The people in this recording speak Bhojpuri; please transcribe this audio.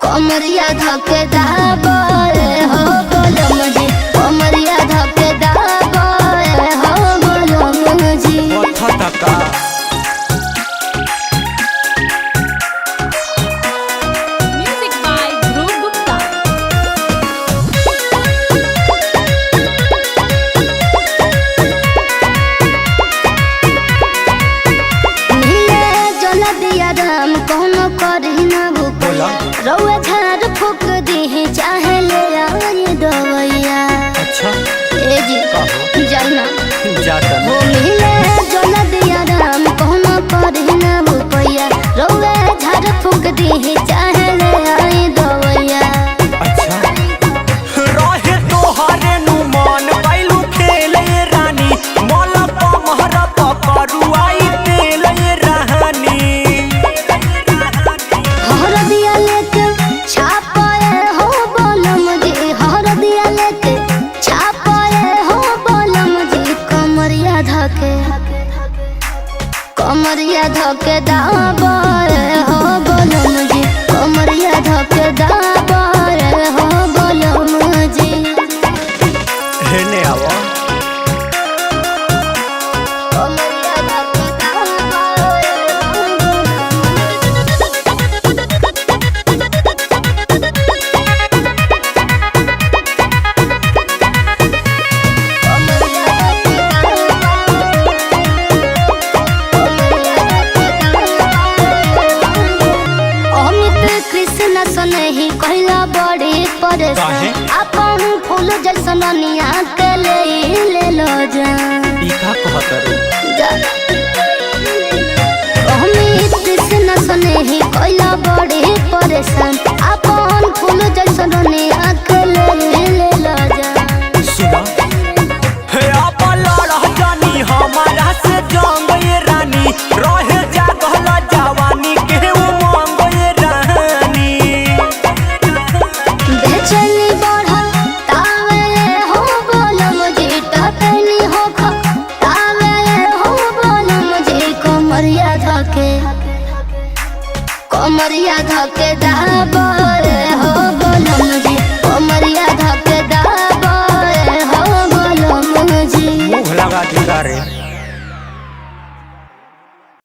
कमरिया धके दाबे हो बोलम जी, कमरिया धके दाबे हो बोलम जी। Music by Dhruv Gupta. नीले जल दिया राम कौनो करी ना भूपैया, रउआ झाड़ फूक दी चाहे ले आई दवैया। अच्छा ए जी जाना जाता वो नीले जल दिया राम कौनो करी ना भूपैया, रउआ झाड़ फूक दी चाहे ले आई दवैया। अच्छा रहे तोहरे नु मन पाइलू खेले रानी, मोल पमहर पकड़ू आई तेले रानी। हर दिया लेके छापाए हो बोलम जी, हर दिया लेके छापाए हो बोलम जी। कमरिया धके दाबाए हो बोलम जी, कमरिया धके दाबाए हो बोलम जी। हेने आवा कमरिया धके दाबाए हो अमित कृष्ण सनही कहला बड़ी काहे? परेशान, अपन फूल जैसन निया के ले लो जा। ई का कहत अमित कृष्ण सनही कहला बड़ी परेशान, अपन फूल जैसन निया के ले लो जा। सुना हे आपा लड़ जानी हमारा से जंग ये रानी, रहे जागल जवानी के उमंग ये रानी। बेचैनी बढ़ा तावे हो बोलम जी, टकनी हो खा तावे हो बोलम जी। कमरिया धके दाबे हो बोलम जी, कमरिया